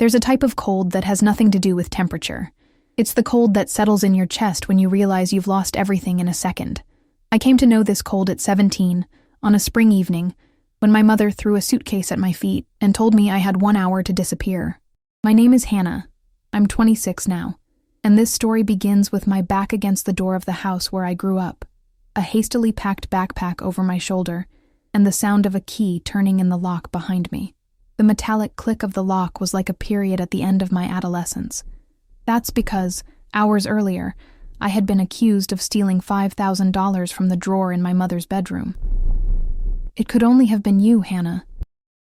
There's a type of cold that has nothing to do with temperature. It's the cold that settles in your chest when you realize you've lost everything in a second. I came to know this cold at 17, on a spring evening, when my mother threw a suitcase at my feet and told me I had 1 hour to disappear. My name is Hannah. I'm 26 now, and this story begins with my back against the door of the house where I grew up, a hastily packed backpack over my shoulder, and the sound of a key turning in the lock behind me. The metallic click of the lock was like a period at the end of my adolescence. That's because, hours earlier, I had been accused of stealing $5,000 from the drawer in my mother's bedroom. It could only have been you, Hannah.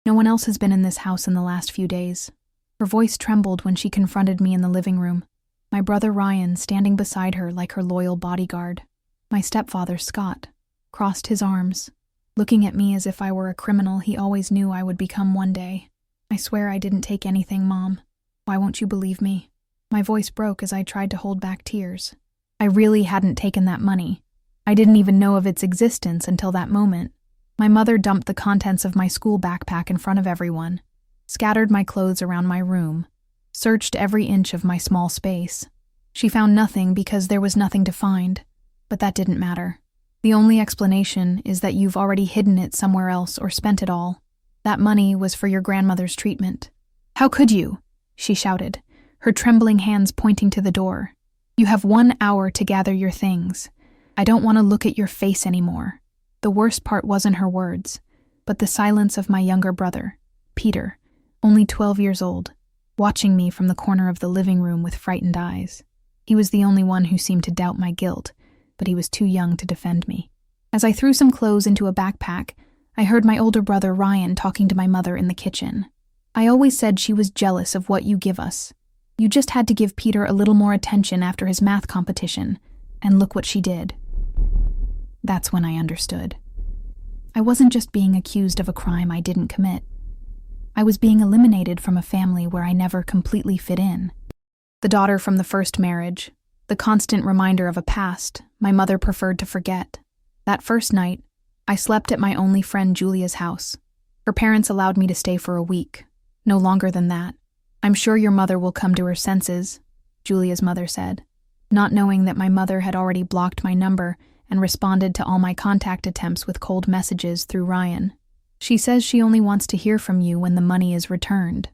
No one else has been in this house in the last few days. Her voice trembled when she confronted me in the living room, my brother Ryan standing beside her like her loyal bodyguard. My stepfather, Scott, crossed his arms, looking at me as if I were a criminal he always knew I would become one day. I swear I didn't take anything, Mom. Why won't you believe me? My voice broke as I tried to hold back tears. I really hadn't taken that money. I didn't even know of its existence until that moment. My mother dumped the contents of my school backpack in front of everyone, scattered my clothes around my room, searched every inch of my small space. She found nothing because there was nothing to find, but that didn't matter. The only explanation is that you've already hidden it somewhere else or spent it all. That money was for your grandmother's treatment. How could you? She shouted, her trembling hands pointing to the door. You have 1 hour to gather your things. I don't want to look at your face anymore. The worst part wasn't her words, but the silence of my younger brother, Peter, only 12 years old, watching me from the corner of the living room with frightened eyes. He was the only one who seemed to doubt my guilt, but he was too young to defend me. As I threw some clothes into a backpack, I heard my older brother Ryan talking to my mother in the kitchen. I always said she was jealous of what you give us. You just had to give Peter a little more attention after his math competition, and look what she did. That's when I understood. I wasn't just being accused of a crime I didn't commit. I was being eliminated from a family where I never completely fit in. The daughter from the first marriage, the constant reminder of a past my mother preferred to forget. That first night, I slept at my only friend Julia's house. Her parents allowed me to stay for a week, no longer than that. I'm sure your mother will come to her senses, Julia's mother said, not knowing that my mother had already blocked my number and responded to all my contact attempts with cold messages through Ryan. She says she only wants to hear from you when the money is returned.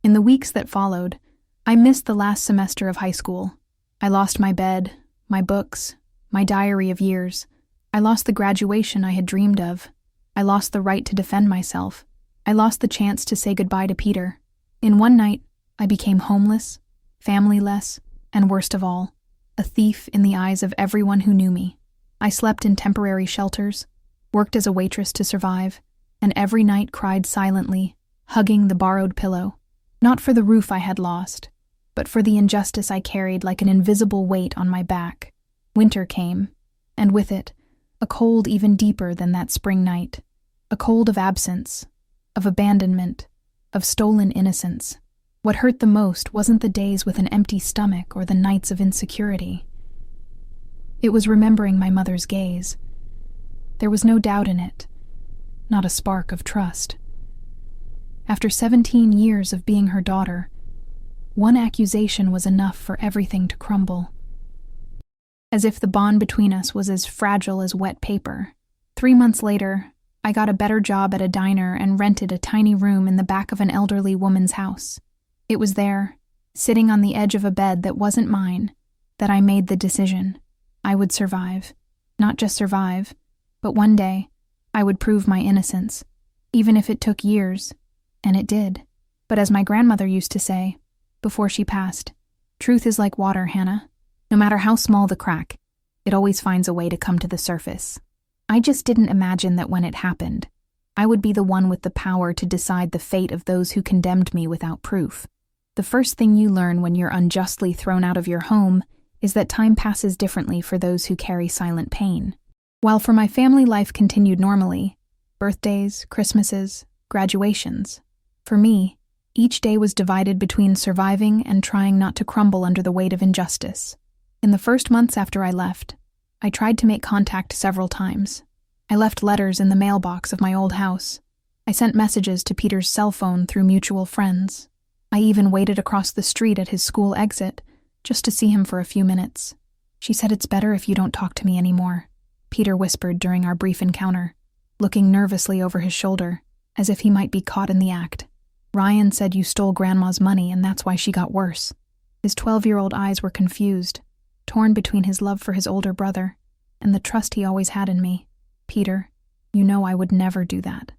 In the weeks that followed, I missed the last semester of high school. I lost my bed, my books, my diary of years. I lost the graduation I had dreamed of. I lost the right to defend myself. I lost the chance to say goodbye to Peter. In one night, I became homeless, familyless, and worst of all, a thief in the eyes of everyone who knew me. I slept in temporary shelters, worked as a waitress to survive, and every night cried silently, hugging the borrowed pillow. Not for the roof I had lost, but for the injustice I carried like an invisible weight on my back. Winter came, and with it, a cold even deeper than that spring night. A cold of absence, of abandonment, of stolen innocence. What hurt the most wasn't the days with an empty stomach or the nights of insecurity. It was remembering my mother's gaze. There was no doubt in it, not a spark of trust. After 17 years of being her daughter, one accusation was enough for everything to crumble. As if the bond between us was as fragile as wet paper. 3 months later, I got a better job at a diner and rented a tiny room in the back of an elderly woman's house. It was there, sitting on the edge of a bed that wasn't mine, that I made the decision. I would survive. Not just survive, but one day, I would prove my innocence, even if it took years, and it did. But as my grandmother used to say, before she passed, truth is like water, Hannah. No matter how small the crack, it always finds a way to come to the surface. I just didn't imagine that when it happened, I would be the one with the power to decide the fate of those who condemned me without proof. The first thing you learn when you're unjustly thrown out of your home is that time passes differently for those who carry silent pain. While for my family life continued normally, birthdays, Christmases, graduations, for me, each day was divided between surviving and trying not to crumble under the weight of injustice. In the first months after I left, I tried to make contact several times. I left letters in the mailbox of my old house. I sent messages to Peter's cell phone through mutual friends. I even waited across the street at his school exit just to see him for a few minutes. She said it's better if you don't talk to me anymore, Peter whispered during our brief encounter, looking nervously over his shoulder, as if he might be caught in the act. Ryan said you stole Grandma's money and that's why she got worse. His 12-year-old eyes were confused, torn between his love for his older brother and the trust he always had in me. Peter, you know I would never do that,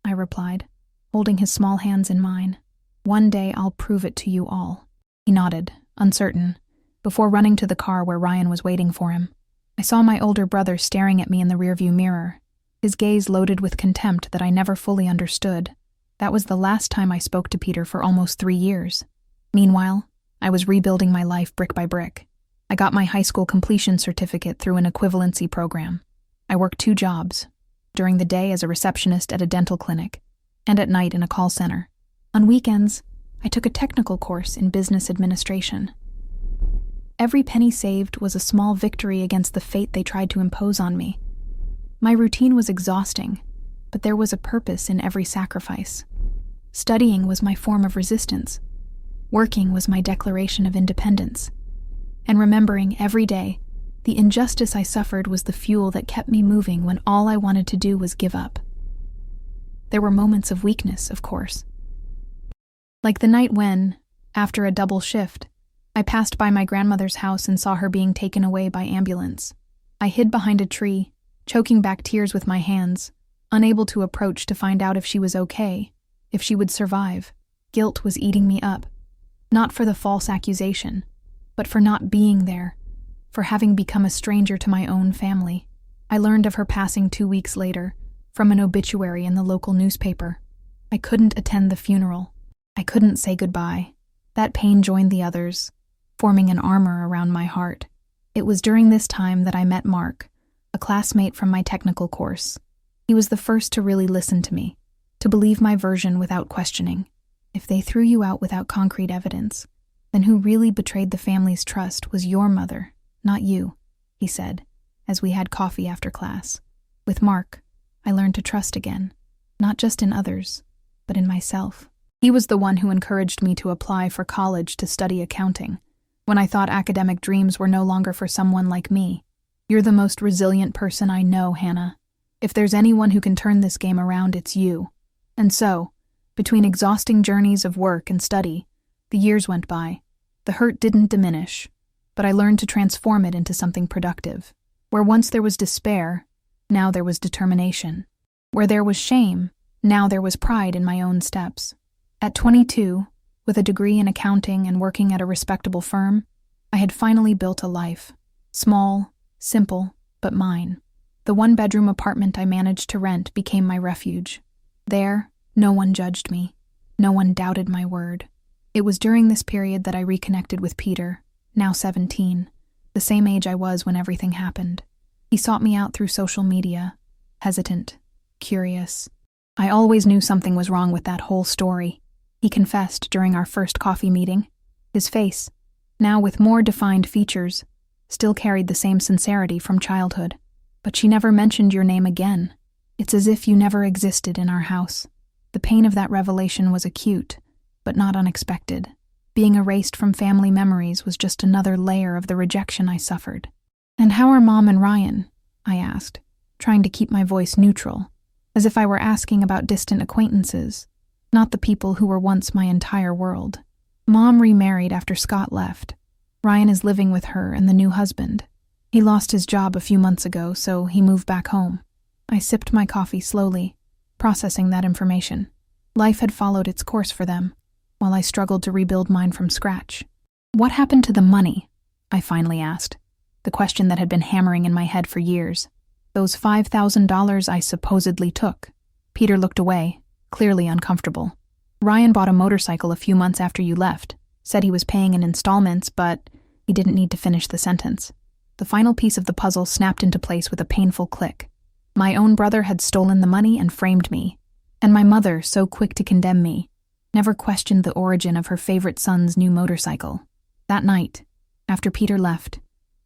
I replied, holding his small hands in mine. One day I'll prove it to you all. He nodded, uncertain, before running to the car where Ryan was waiting for him. I saw my older brother staring at me in the rearview mirror, his gaze loaded with contempt that I never fully understood. That was the last time I spoke to Peter for almost 3 years. Meanwhile, I was rebuilding my life brick by brick. I got my high school completion certificate through an equivalency program. I worked 2 jobs, during the day as a receptionist at a dental clinic, and at night in a call center. On weekends, I took a technical course in business administration. Every penny saved was a small victory against the fate they tried to impose on me. My routine was exhausting, but there was a purpose in every sacrifice. Studying was my form of resistance. Working was my declaration of independence. And remembering every day, the injustice I suffered was the fuel that kept me moving when all I wanted to do was give up. There were moments of weakness, of course. Like the night when, after a double shift, I passed by my grandmother's house and saw her being taken away by ambulance. I hid behind a tree, choking back tears with my hands, unable to approach to find out if she was okay, if she would survive. Guilt was eating me up, not for the false accusation, but for not being there, for having become a stranger to my own family. I learned of her passing 2 weeks later, from an obituary in the local newspaper. I couldn't attend the funeral. I couldn't say goodbye. That pain joined the others, forming an armor around my heart. It was during this time that I met Mark, a classmate from my technical course. He was the first to really listen to me, to believe my version without questioning. If they threw you out without concrete evidence, then who really betrayed the family's trust was your mother, not you, he said, as we had coffee after class. With Mark, I learned to trust again, not just in others, but in myself. He was the one who encouraged me to apply for college to study accounting, when I thought academic dreams were no longer for someone like me. You're the most resilient person I know, Hannah. If there's anyone who can turn this game around, it's you. And so, between exhausting journeys of work and study, the years went by. The hurt didn't diminish, but I learned to transform it into something productive. Where once there was despair, now there was determination. Where there was shame, now there was pride in my own steps. At 22, with a degree in accounting and working at a respectable firm, I had finally built a life. Small, simple, but mine. The 1-bedroom apartment I managed to rent became my refuge. There, no one judged me. No one doubted my word. It was during this period that I reconnected with Peter, now 17, the same age I was when everything happened. He sought me out through social media, hesitant, curious. I always knew something was wrong with that whole story. He confessed during our first coffee meeting. His face, now with more defined features, still carried the same sincerity from childhood. But she never mentioned your name again. It's as if you never existed in our house. The pain of that revelation was acute, but not unexpected. Being erased from family memories was just another layer of the rejection I suffered. "And how are Mom and Ryan?" I asked, trying to keep my voice neutral, as if I were asking about distant acquaintances, not the people who were once my entire world. Mom remarried after Scott left. Ryan is living with her and the new husband. He lost his job a few months ago, so he moved back home. I sipped my coffee slowly, processing that information. Life had followed its course for them, while I struggled to rebuild mine from scratch. "What happened to the money?" I finally asked, the question that had been hammering in my head for years. "Those $5,000 I supposedly took." Peter looked away, clearly uncomfortable. "Ryan bought a motorcycle a few months after you left, said he was paying in installments, but he didn't need to finish the sentence." The final piece of the puzzle snapped into place with a painful click. My own brother had stolen the money and framed me, and my mother, so quick to condemn me, never questioned the origin of her favorite son's new motorcycle. That night, after Peter left,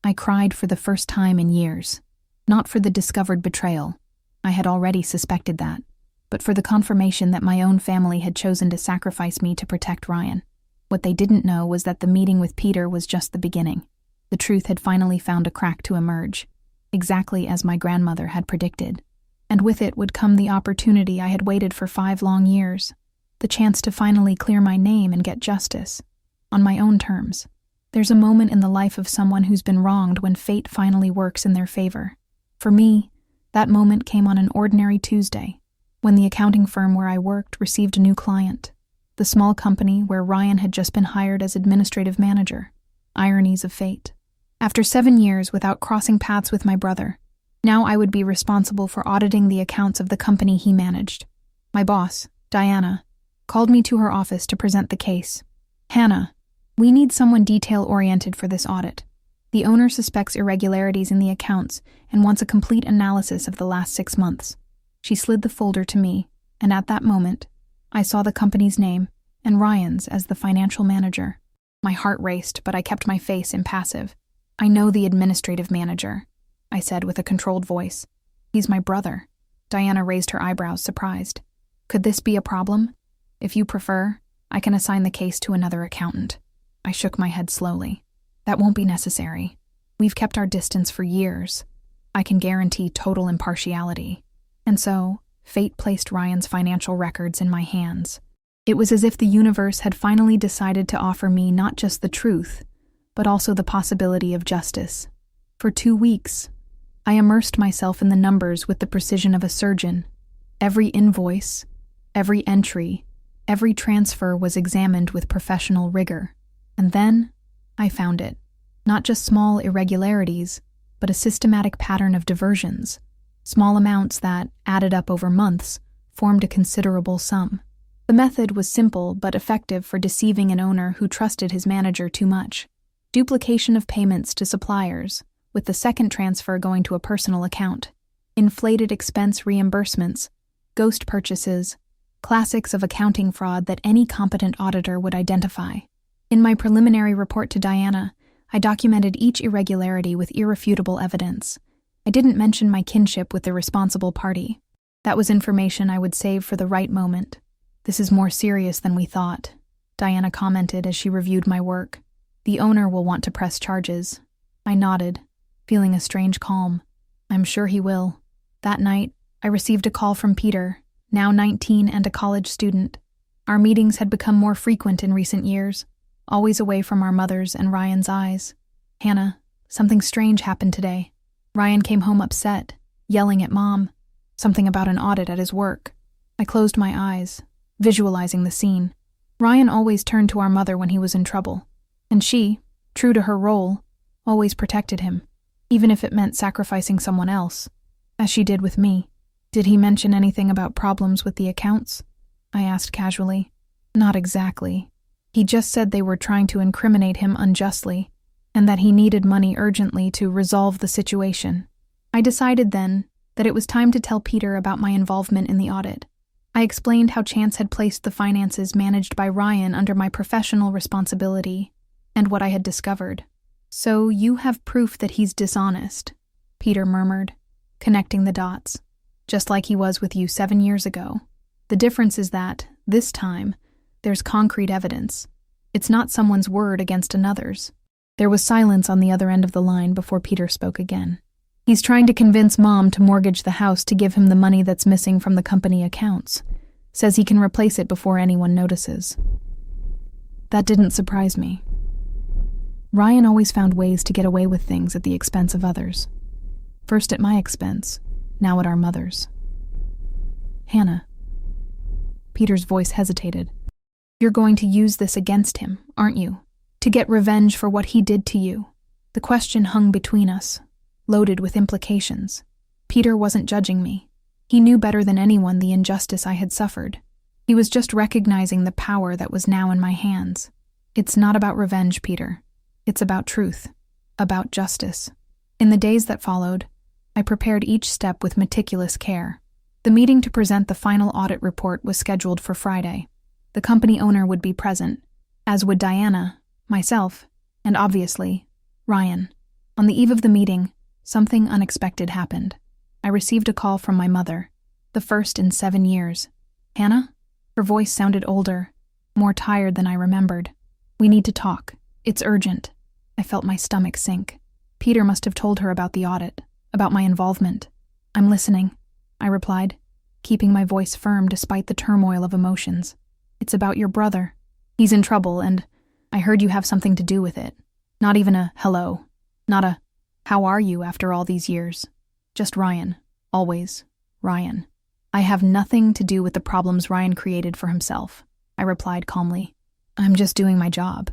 I cried for the first time in years. Not for the discovered betrayal. I had already suspected that. But for the confirmation that my own family had chosen to sacrifice me to protect Ryan. What they didn't know was that the meeting with Peter was just the beginning. The truth had finally found a crack to emerge, exactly as my grandmother had predicted. And with it would come the opportunity I had waited for 5 long years, the chance to finally clear my name and get justice, on my own terms. There's a moment in the life of someone who's been wronged when fate finally works in their favor. For me, that moment came on an ordinary Tuesday, when the accounting firm where I worked received a new client, the small company where Ryan had just been hired as administrative manager. Ironies of fate. After 7 years without crossing paths with my brother, now I would be responsible for auditing the accounts of the company he managed. My boss, Diana, called me to her office to present the case. "Hannah, we need someone detail-oriented for this audit. The owner suspects irregularities in the accounts and wants a complete analysis of the last 6 months." She slid the folder to me, and at that moment, I saw the company's name and Ryan's as the financial manager. My heart raced, but I kept my face impassive. "I know the administrative manager," I said with a controlled voice. "He's my brother." Diana raised her eyebrows, surprised. "Could this be a problem? If you prefer, I can assign the case to another accountant." I shook my head slowly. "That won't be necessary. We've kept our distance for years. I can guarantee total impartiality." And so, fate placed Ryan's financial records in my hands. It was as if the universe had finally decided to offer me not just the truth, but also the possibility of justice. For 2 weeks, I immersed myself in the numbers with the precision of a surgeon. Every invoice, every entry, every transfer was examined with professional rigor. And then, I found it. Not just small irregularities, but a systematic pattern of diversions. Small amounts that, added up over months, formed a considerable sum. The method was simple but effective for deceiving an owner who trusted his manager too much. Duplication of payments to suppliers, with the second transfer going to a personal account. Inflated expense reimbursements, ghost purchases, classics of accounting fraud that any competent auditor would identify. In my preliminary report to Diana, I documented each irregularity with irrefutable evidence. I didn't mention my kinship with the responsible party. That was information I would save for the right moment. "This is more serious than we thought," Diana commented as she reviewed my work. "The owner will want to press charges." I nodded, feeling a strange calm. "I'm sure he will." That night, I received a call from Peter, now 19 and a college student. Our meetings had become more frequent in recent years, always away from our mother's and Ryan's eyes. "Hannah, something strange happened today. Ryan came home upset, yelling at Mom, something about an audit at his work." I closed my eyes, visualizing the scene. Ryan always turned to our mother when he was in trouble, and she, true to her role, always protected him, even if it meant sacrificing someone else, as she did with me. "Did he mention anything about problems with the accounts?" I asked casually. "Not exactly. He just said they were trying to incriminate him unjustly, and that he needed money urgently to resolve the situation." I decided then that it was time to tell Peter about my involvement in the audit. I explained how chance had placed the finances managed by Ryan under my professional responsibility, and what I had discovered. "So you have proof that he's dishonest," Peter murmured, connecting the dots. "Just like he was with you 7 years ago. The difference is that, this time, there's concrete evidence. It's not someone's word against another's." There was silence on the other end of the line before Peter spoke again. "He's trying to convince Mom to mortgage the house to give him the money that's missing from the company accounts. Says he can replace it before anyone notices." That didn't surprise me. Ryan always found ways to get away with things at the expense of others. First at my expense, now at our mother's. "Hannah." Peter's voice hesitated. "You're going to use this against him, aren't you? To get revenge for what he did to you." The question hung between us, loaded with implications. Peter wasn't judging me. He knew better than anyone the injustice I had suffered. He was just recognizing the power that was now in my hands. "It's not about revenge, Peter. It's about truth. About justice." In the days that followed, I prepared each step with meticulous care. The meeting to present the final audit report was scheduled for Friday. The company owner would be present, as would Diana, myself, and obviously, Ryan. On the eve of the meeting, something unexpected happened. I received a call from my mother, the first in 7 years. "Hannah?" Her voice sounded older, more tired than I remembered. We need to talk. It's urgent. I felt my stomach sink. Peter must have told her about the audit, about my involvement. I'm listening, I replied, keeping my voice firm despite the turmoil of emotions. It's about your brother. He's in trouble, and I heard you have something to do with it. Not even a hello. Not a how are you after all these years. Just Ryan. Always Ryan. I have nothing to do with the problems Ryan created for himself, I replied calmly. I'm just doing my job.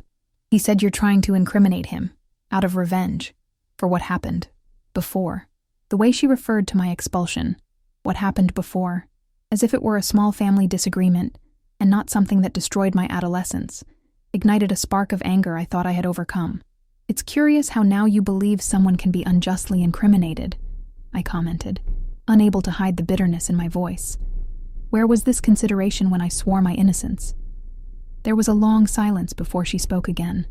He said you're trying to incriminate him, out of revenge, for what happened before. The way she referred to my expulsion, what happened before, as if it were a small family disagreement and not something that destroyed my adolescence, ignited a spark of anger I thought I had overcome. It's curious how now you believe someone can be unjustly incriminated, I commented, unable to hide the bitterness in my voice. Where was this consideration when I swore my innocence? There was a long silence before she spoke again.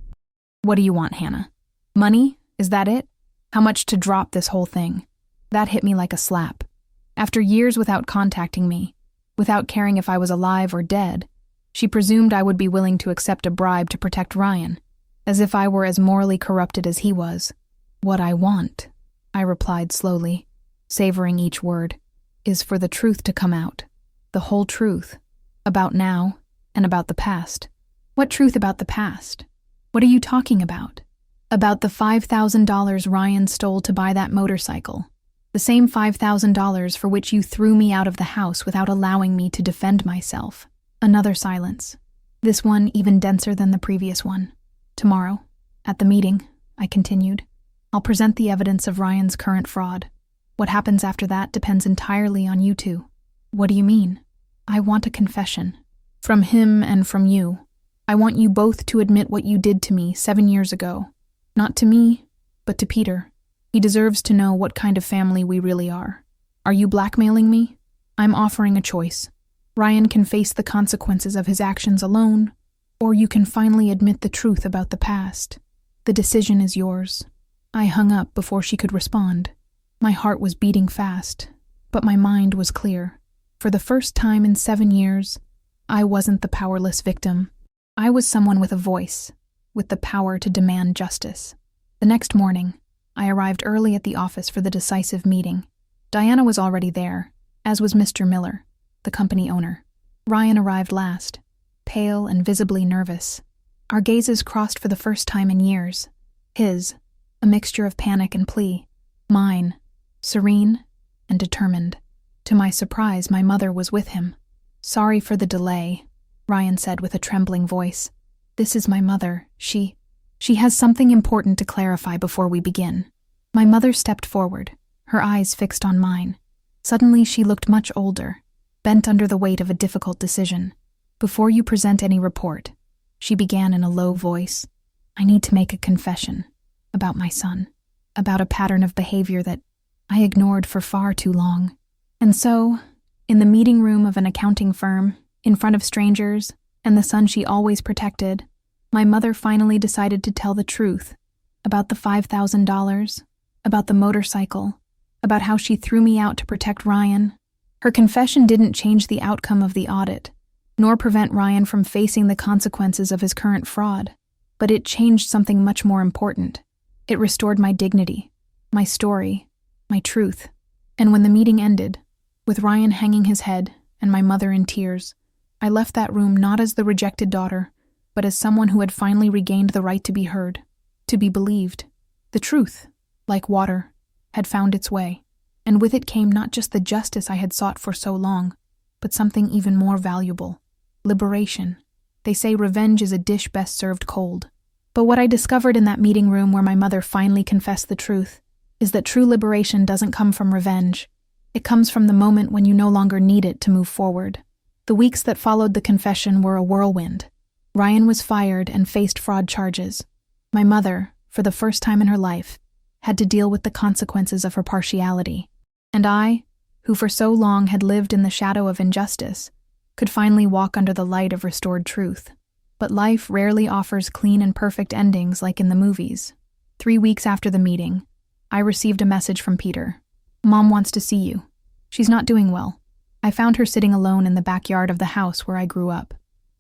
What do you want, Hannah? Money? Is that it? How much to drop this whole thing? That hit me like a slap. After years without contacting me, without caring if I was alive or dead, she presumed I would be willing to accept a bribe to protect Ryan, as if I were as morally corrupted as he was. What I want, I replied slowly, savoring each word, is for the truth to come out. The whole truth. About now, and about the past. What truth about the past? What are you talking about? About the $5,000 Ryan stole to buy that motorcycle. The same $5,000 for which you threw me out of the house without allowing me to defend myself. Another silence. This one even denser than the previous one. Tomorrow, at the meeting, I continued, I'll present the evidence of Ryan's current fraud. What happens after that depends entirely on you two. What do you mean? I want a confession. From him and from you. I want you both to admit what you did to me 7 years ago. Not to me, but to Peter. He deserves to know what kind of family we really are. Are you blackmailing me? I'm offering a choice. Ryan can face the consequences of his actions alone, or you can finally admit the truth about the past. The decision is yours. I hung up before she could respond. My heart was beating fast, but my mind was clear. For the first time in 7 years, I wasn't the powerless victim. I was someone with a voice, with the power to demand justice. The next morning, I arrived early at the office for the decisive meeting. Diana was already there, as was Mr. Miller, the company owner. Ryan arrived last, pale and visibly nervous. Our gazes crossed for the first time in years. His, a mixture of panic and plea. Mine, serene and determined. To my surprise, my mother was with him. Sorry for the delay, Ryan said with a trembling voice. This is my mother. She has something important to clarify before we begin. My mother stepped forward, her eyes fixed on mine. Suddenly she looked much older, bent under the weight of a difficult decision. Before you present any report, she began in a low voice, I need to make a confession about my son, about a pattern of behavior that I ignored for far too long. And so, in the meeting room of an accounting firm, in front of strangers, and the son she always protected, my mother finally decided to tell the truth about the $5,000, about the motorcycle, about how she threw me out to protect Ryan. Her confession didn't change the outcome of the audit, nor prevent Ryan from facing the consequences of his current fraud, but it changed something much more important. It restored my dignity, my story, my truth. And when the meeting ended, with Ryan hanging his head and my mother in tears, I left that room not as the rejected daughter, but as someone who had finally regained the right to be heard, to be believed. The truth, like water, had found its way, and with it came not just the justice I had sought for so long, but something even more valuable. Liberation. They say revenge is a dish best served cold. But what I discovered in that meeting room where my mother finally confessed the truth is that true liberation doesn't come from revenge. It comes from the moment when you no longer need it to move forward. The weeks that followed the confession were a whirlwind. Ryan was fired and faced fraud charges. My mother, for the first time in her life, had to deal with the consequences of her partiality. And I, who for so long had lived in the shadow of injustice, could finally walk under the light of restored truth. But life rarely offers clean and perfect endings like in the movies. 3 weeks after the meeting, I received a message from Peter. Mom wants to see you. She's not doing well. I found her sitting alone in the backyard of the house where I grew up.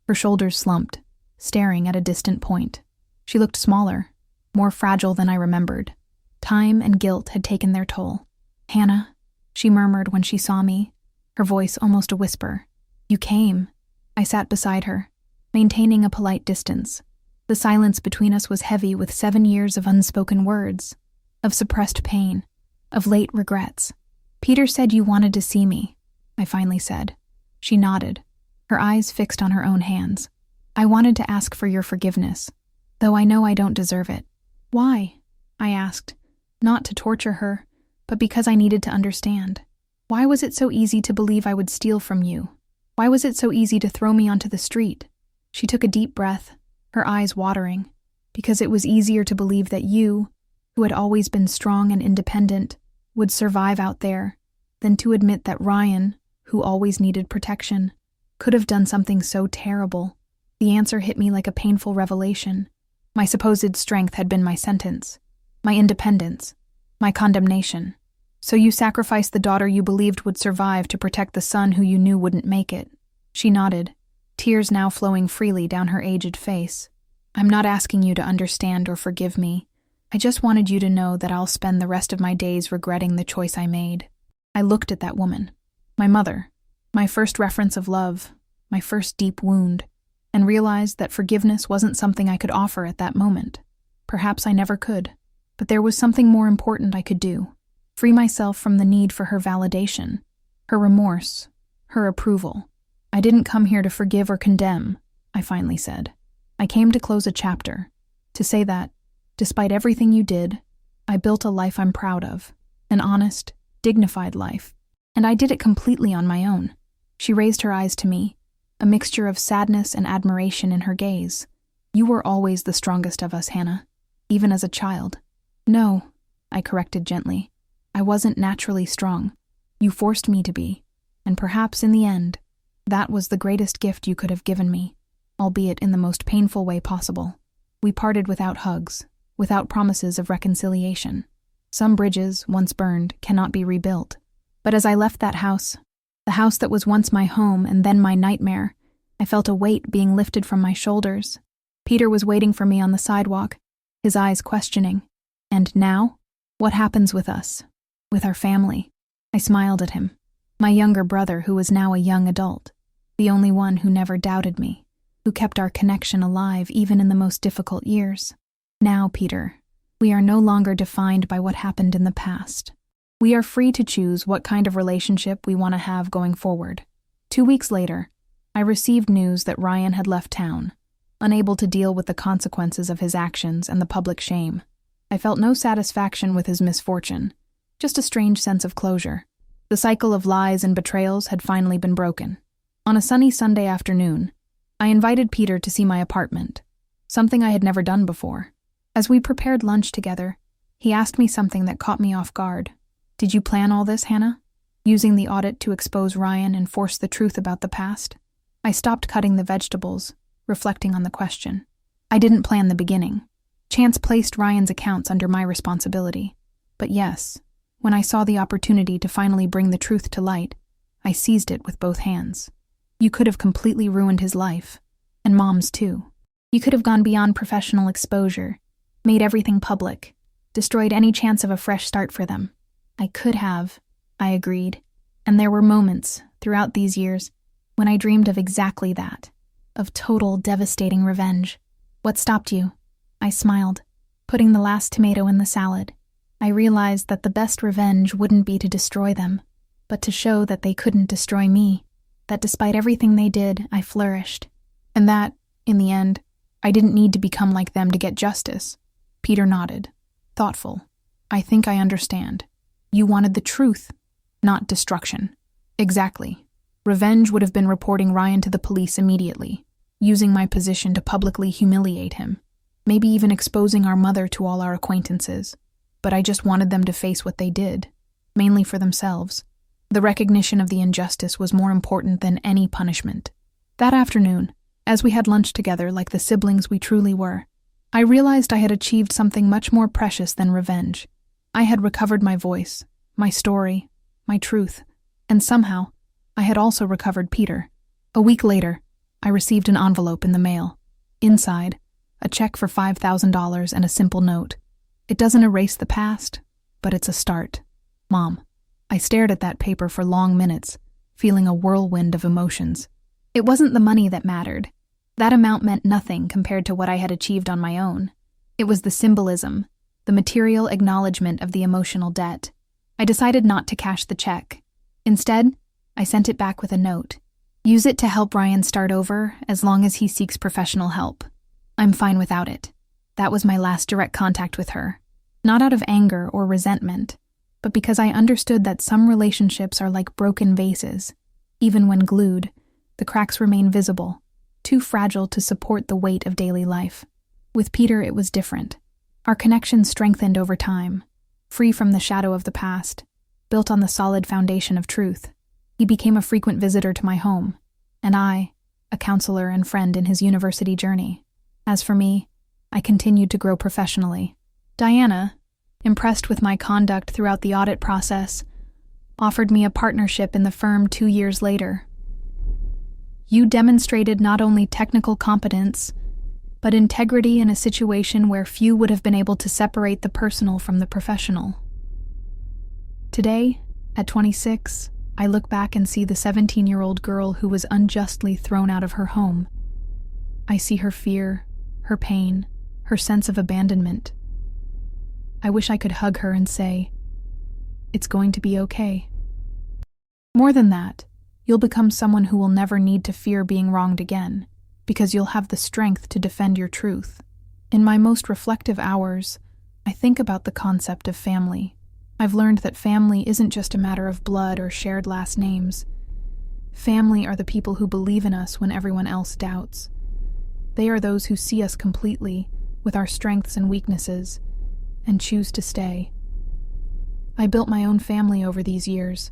Her shoulders slumped, staring at a distant point. She looked smaller, more fragile than I remembered. Time and guilt had taken their toll. "Hannah," she murmured when she saw me, her voice almost a whisper. "You came." I sat beside her, maintaining a polite distance. The silence between us was heavy with 7 years of unspoken words, of suppressed pain, of late regrets. "Peter said you wanted to see me," I finally said. She nodded, her eyes fixed on her own hands. "I wanted to ask for your forgiveness, though I know I don't deserve it." "Why?" I asked, not to torture her, but because I needed to understand. Why was it so easy to believe I would steal from you? Why was it so easy to throw me onto the street? She took a deep breath, her eyes watering, because it was easier to believe that you, who had always been strong and independent, would survive out there, than to admit that Ryan, who always needed protection, could have done something so terrible. The answer hit me like a painful revelation. My supposed strength had been my sentence, my independence, my condemnation. "So you sacrificed the daughter you believed would survive to protect the son who you knew wouldn't make it." She nodded, tears now flowing freely down her aged face. "I'm not asking you to understand or forgive me. I just wanted you to know that I'll spend the rest of my days regretting the choice I made." I looked at that woman, my mother, my first reference of love, my first deep wound, and realized that forgiveness wasn't something I could offer at that moment. Perhaps I never could, but there was something more important I could do. Free myself from the need for her validation, her remorse, her approval. "I didn't come here to forgive or condemn," I finally said. "I came to close a chapter, to say that, despite everything you did, I built a life I'm proud of, an honest, dignified life, and I did it completely on my own." She raised her eyes to me, a mixture of sadness and admiration in her gaze. "You were always the strongest of us, Hannah, even as a child." "No," I corrected gently. "I wasn't naturally strong. You forced me to be, and perhaps in the end, that was the greatest gift you could have given me, albeit in the most painful way possible." We parted without hugs, without promises of reconciliation. Some bridges, once burned, cannot be rebuilt. But as I left that house, the house that was once my home and then my nightmare, I felt a weight being lifted from my shoulders. Peter was waiting for me on the sidewalk, his eyes questioning. "And now? What happens with us? With our family?" I smiled at him. My younger brother, who was now a young adult, the only one who never doubted me, who kept our connection alive even in the most difficult years. "Now, Peter, we are no longer defined by what happened in the past. We are free to choose what kind of relationship we want to have going forward." 2 weeks later, I received news that Ryan had left town, unable to deal with the consequences of his actions and the public shame. I felt no satisfaction with his misfortune, just a strange sense of closure. The cycle of lies and betrayals had finally been broken. On a sunny Sunday afternoon, I invited Peter to see my apartment, something I had never done before. As we prepared lunch together, he asked me something that caught me off guard. "Did you plan all this, Hannah? Using the audit to expose Ryan and force the truth about the past?" I stopped cutting the vegetables, reflecting on the question. I didn't plan the beginning. Chance placed Ryan's accounts under my responsibility. But yes, when I saw the opportunity to finally bring the truth to light, I seized it with both hands. You could have completely ruined his life, and Mom's too. You could have gone beyond professional exposure, made everything public, destroyed any chance of a fresh start for them. I could have, I agreed, and there were moments, throughout these years, when I dreamed of exactly that, of total, devastating revenge. "What stopped you?" I smiled, putting the last tomato in the salad. I realized that the best revenge wouldn't be to destroy them, but to show that they couldn't destroy me, that despite everything they did, I flourished, and that, in the end, I didn't need to become like them to get justice. Peter nodded, thoughtful. "I think I understand. You wanted the truth, not destruction." "Exactly. Revenge would have been reporting Ryan to the police immediately, using my position to publicly humiliate him, maybe even exposing our mother to all our acquaintances. But I just wanted them to face what they did, mainly for themselves. The recognition of the injustice was more important than any punishment." That afternoon, as we had lunch together like the siblings we truly were, I realized I had achieved something much more precious than revenge. I had recovered my voice, my story, my truth, and somehow, I had also recovered Peter. A week later, I received an envelope in the mail. Inside, a check for $5,000 and a simple note. It doesn't erase the past, but it's a start. Mom. I stared at that paper for long minutes, feeling a whirlwind of emotions. It wasn't the money that mattered. That amount meant nothing compared to what I had achieved on my own. It was the symbolism, the material acknowledgement of the emotional debt. I decided not to cash the check. Instead, I sent it back with a note. Use it to help Ryan start over as long as he seeks professional help. I'm fine without it. That was my last direct contact with her. Not out of anger or resentment, but because I understood that some relationships are like broken vases. Even when glued, the cracks remain visible, too fragile to support the weight of daily life. With Peter, it was different. Our connection strengthened over time, free from the shadow of the past, built on the solid foundation of truth. He became a frequent visitor to my home, and I, a counselor and friend in his university journey. As for me, I continued to grow professionally. Diana, impressed with my conduct throughout the audit process, offered me a partnership in the firm 2 years later. You demonstrated not only technical competence, but integrity in a situation where few would have been able to separate the personal from the professional. Today, at 26, I look back and see the 17-year-old girl who was unjustly thrown out of her home. I see her fear, her pain, her sense of abandonment. I wish I could hug her and say, "It's going to be okay." More than that, you'll become someone who will never need to fear being wronged again, because you'll have the strength to defend your truth. In my most reflective hours, I think about the concept of family. I've learned that family isn't just a matter of blood or shared last names. Family are the people who believe in us when everyone else doubts. They are those who see us completely, with our strengths and weaknesses, and choose to stay. I built my own family over these years.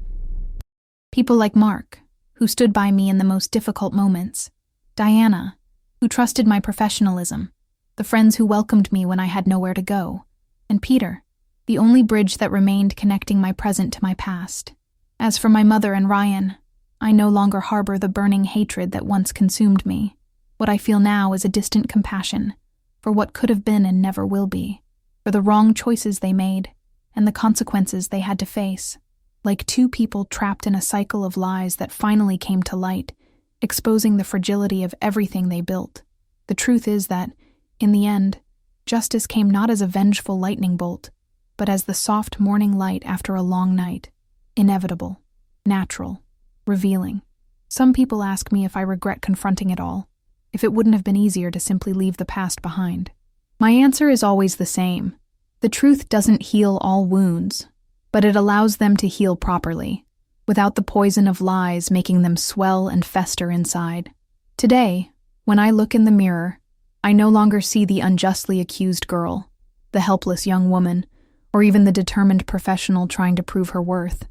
People like Mark, who stood by me in the most difficult moments. Diana, who trusted my professionalism. The friends who welcomed me when I had nowhere to go. And Peter, the only bridge that remained connecting my present to my past. As for my mother and Ryan, I no longer harbor the burning hatred that once consumed me. What I feel now is a distant compassion for what could have been and never will be, for the wrong choices they made and the consequences they had to face. Like two people trapped in a cycle of lies that finally came to light, exposing the fragility of everything they built. The truth is that, in the end, justice came not as a vengeful lightning bolt, but as the soft morning light after a long night. Inevitable, natural, revealing. Some people ask me if I regret confronting it all, if it wouldn't have been easier to simply leave the past behind. My answer is always the same. The truth doesn't heal all wounds, but it allows them to heal properly, without the poison of lies making them swell and fester inside. Today, when I look in the mirror, I no longer see the unjustly accused girl, the helpless young woman, or even the determined professional trying to prove her worth.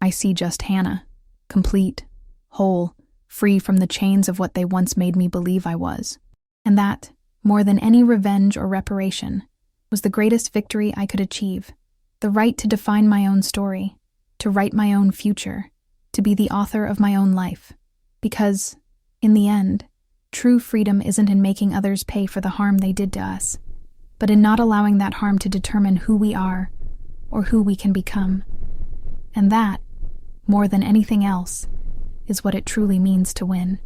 I see just Hannah, complete, whole, free from the chains of what they once made me believe I was. And that, more than any revenge or reparation, was the greatest victory I could achieve. The right to define my own story, to write my own future, to be the author of my own life. Because, in the end, true freedom isn't in making others pay for the harm they did to us, but in not allowing that harm to determine who we are or who we can become. And that, more than anything else, is what it truly means to win.